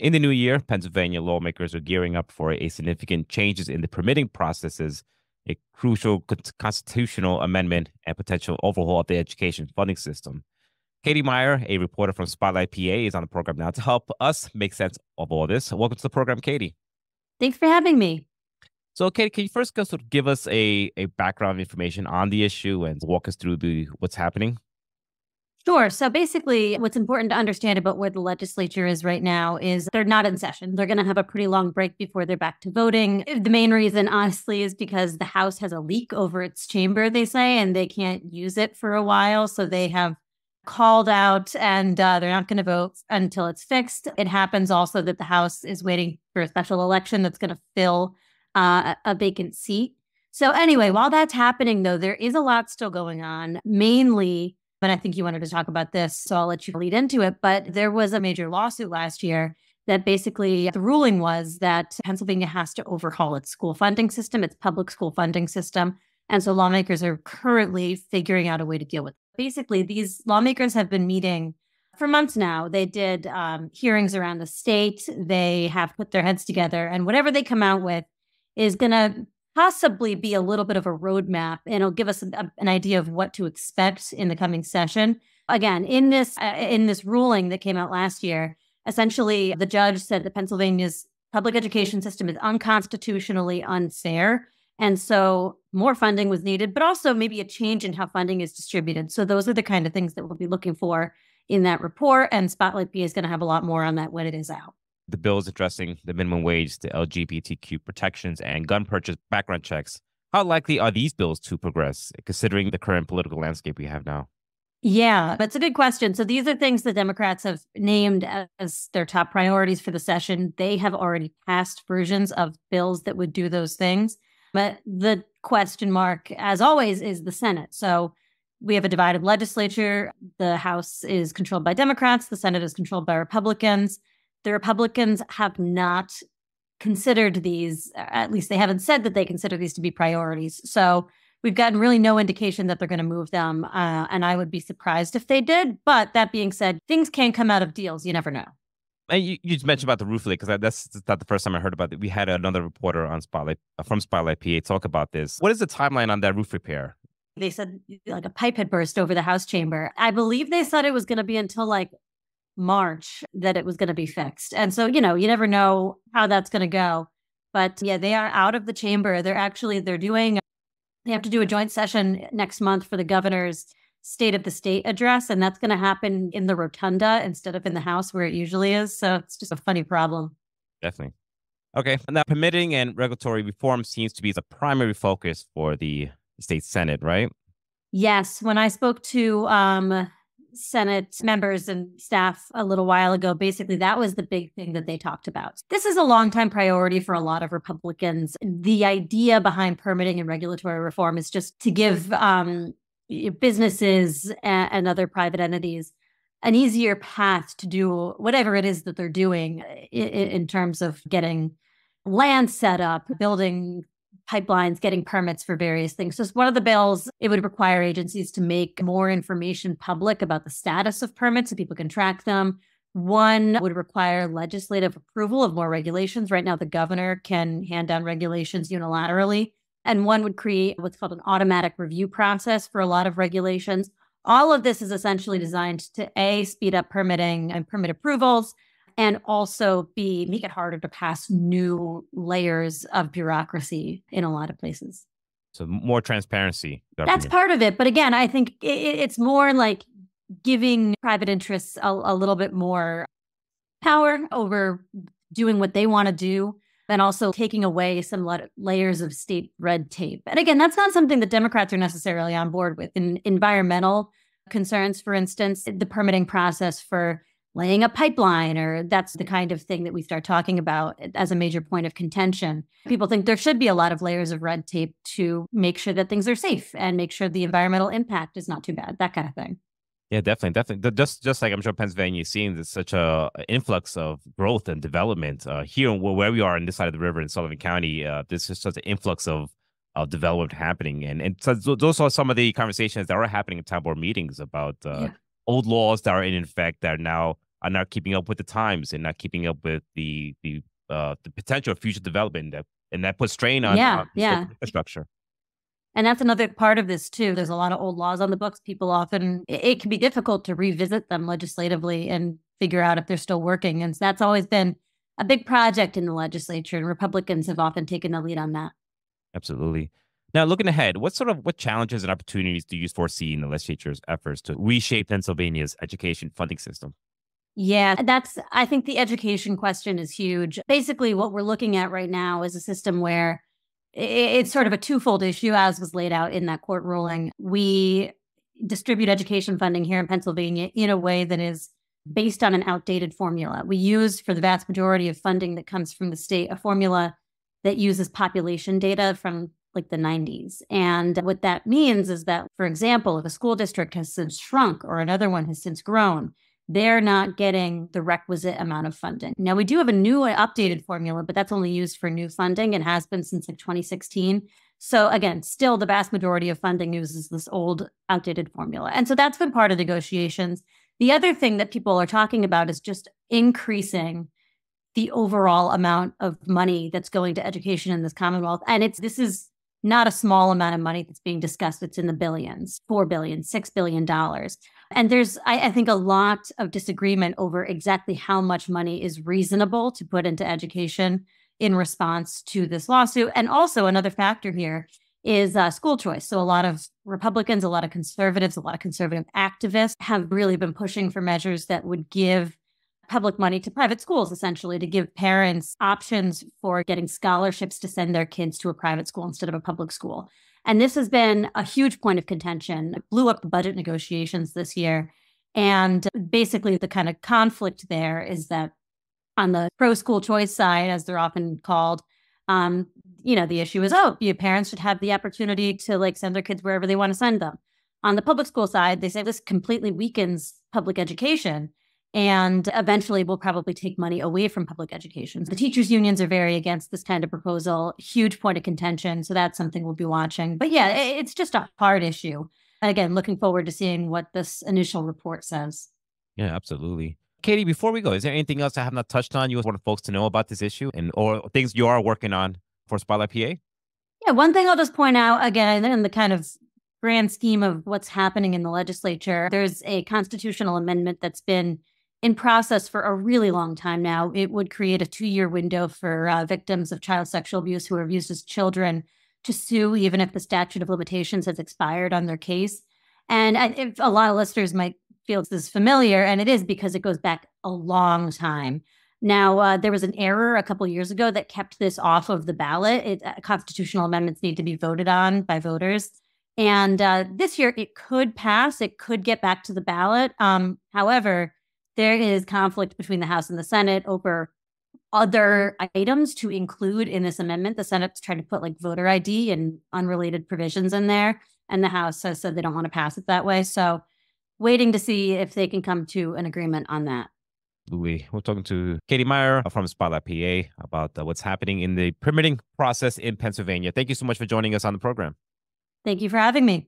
In the new year, Pennsylvania lawmakers are gearing up for a significant changes in the permitting processes, a crucial constitutional amendment, and potential overhaul of the education funding system. Katie Meyer, a reporter from Spotlight PA, is on the program now to help us make sense of all this. Welcome to the program, Katie. Thanks for having me. So, Katie, can you first sort of give us a background information on the issue and walk us through what's happening? Sure. So basically, what's important to understand about where the legislature is right now is they're not in session. They're going to have a pretty long break before they're back to voting. The main reason, honestly, is because the House has a leak over its chamber, they say, and they can't use it for a while. So they have called out and they're not going to vote until it's fixed. It happens also that the House is waiting for a special election that's going to fill a vacant seat. So anyway, while that's happening, though, there is a lot still going on, mainly. But I think you wanted to talk about this, so I'll let you lead into it. But there was a major lawsuit last year that basically the ruling was that Pennsylvania has to overhaul its school funding system, its public school funding system. And so lawmakers are currently figuring out a way to deal with it. Basically, these lawmakers have been meeting for months now. They did hearings around the state. They have put their heads together. And whatever they come out with is going to possibly be a little bit of a roadmap, and it'll give us an idea of what to expect in the coming session. Again, in this ruling that came out last year, essentially the judge said that Pennsylvania's public education system is unconstitutionally unfair. And so more funding was needed, but also maybe a change in how funding is distributed. So those are the kind of things that we'll be looking for in that report. And Spotlight PA is going to have a lot more on that when it is out. The bill is addressing the minimum wage, the LGBTQ protections, and gun purchase background checks. How likely are these bills to progress, considering the current political landscape we have now? Yeah, that's a good question. So these are things the Democrats have named as their top priorities for the session. They have already passed versions of bills that would do those things. But the question mark, as always, is the Senate. So we have a divided legislature. The House is controlled by Democrats. The Senate is controlled by Republicans. The Republicans have not considered these, at least they haven't said that they consider these to be priorities. So we've gotten really no indication that they're going to move them. And I would be surprised if they did. But that being said, things can come out of deals. You never know. And you just mentioned about the roof leak, because that's not the first time I heard about it. We had another reporter on Spotlight from Spotlight PA talk about this. What is the timeline on that roof repair? They said like a pipe had burst over the House chamber. I believe they said it was going to be until like March that it was going to be fixed. And so, you never know how that's going to go. But yeah, they are out of the chamber. They have to do a joint session next month for the governor's State of the State address. And that's going to happen in the rotunda instead of in the House where it usually is. So it's just a funny problem. Definitely. Okay. Now, permitting and regulatory reform seems to be the primary focus for the state Senate, right? Yes. When I spoke to Senate members and staff a little while ago, basically that was the big thing that they talked about. This is a longtime priority for a lot of Republicans. The idea behind permitting and regulatory reform is just to give businesses and other private entities an easier path to do whatever it is that they're doing in terms of getting land set up, building pipelines, getting permits for various things. So one of the bills, it would require agencies to make more information public about the status of permits so people can track them. One would require legislative approval of more regulations. Right now, the governor can hand down regulations unilaterally. And one would create what's called an automatic review process for a lot of regulations. All of this is essentially designed to A, speed up permitting and permit approvals, and also B, make it harder to pass new layers of bureaucracy in a lot of places. So more transparency. That's part of it. But again, I think it's more like giving private interests a little bit more power over doing what they want to do, and also taking away some layers of state red tape. And again, that's not something that Democrats are necessarily on board with. In environmental concerns, for instance, the permitting process for laying a pipeline, or that's the kind of thing that we start talking about as a major point of contention. People think there should be a lot of layers of red tape to make sure that things are safe and make sure the environmental impact is not too bad, that kind of thing. Yeah, definitely. Just like I'm sure Pennsylvania is seeing, there's such a influx of growth and development here where we are on this side of the river in Sullivan County. There's just such an influx of development happening, and so those are some of the conversations that are happening in town board meetings about old laws that are in effect that are now are not keeping up with the times and not keeping up with the potential of future development and that puts strain on Yeah, this yeah. local infrastructure. And that's another part of this too. There's a lot of old laws on the books. People often, it can be difficult to revisit them legislatively and figure out if they're still working. And that's always been a big project in the legislature, and Republicans have often taken the lead on that. Absolutely. Now, looking ahead, what challenges and opportunities do you foresee in the legislature's efforts to reshape Pennsylvania's education funding system? Yeah, I think the education question is huge. Basically, what we're looking at right now is a system where it's sort of a twofold issue, as was laid out in that court ruling. We distribute education funding here in Pennsylvania in a way that is based on an outdated formula. We use, for the vast majority of funding that comes from the state, a formula that uses population data from like the 90s. And what that means is that, for example, if a school district has since shrunk or another one has since grown, they're not getting the requisite amount of funding. Now, we do have a new updated formula, but that's only used for new funding and has been since like 2016. So again, still the vast majority of funding uses this old outdated formula. And so that's been part of negotiations. The other thing that people are talking about is just increasing the overall amount of money that's going to education in this Commonwealth. And this is not a small amount of money that's being discussed. It's in the billions, $4 billion, $6 billion. And there's, I think, a lot of disagreement over exactly how much money is reasonable to put into education in response to this lawsuit. And also another factor here is school choice. So a lot of Republicans, a lot of conservatives, a lot of conservative activists have really been pushing for measures that would give public money to private schools, essentially, to give parents options for getting scholarships to send their kids to a private school instead of a public school. And this has been a huge point of contention. It blew up the budget negotiations this year. And basically, the kind of conflict there is that on the pro-school choice side, as they're often called, the issue is, your parents should have the opportunity to send their kids wherever they want to send them. On the public school side, they say this completely weakens public education. And eventually we'll probably take money away from public education. The teachers' unions are very against this kind of proposal, huge point of contention. So that's something we'll be watching. But yeah, it's just a hard issue. Again, looking forward to seeing what this initial report says. Yeah, absolutely. Katie, before we go, is there anything else I have not touched on you want folks to know about this issue or things you are working on for Spotlight PA? Yeah, one thing I'll just point out, again, in the kind of grand scheme of what's happening in the legislature, there's a constitutional amendment that's been in process for a really long time now. It would create a 2-year window for victims of child sexual abuse who are abused as children to sue, even if the statute of limitations has expired on their case. And if a lot of listeners might feel this is familiar, and it is because it goes back a long time. Now, there was an error a couple of years ago that kept this off of the ballot. Constitutional amendments need to be voted on by voters. And this year, it could pass. It could get back to the ballot. However, there is conflict between the House and the Senate over other items to include in this amendment. The Senate's trying to put voter ID and unrelated provisions in there. And the House has said they don't want to pass it that way. So waiting to see if they can come to an agreement on that. We're talking to Katie Meyer from Spotlight PA about what's happening in the permitting process in Pennsylvania. Thank you so much for joining us on the program. Thank you for having me.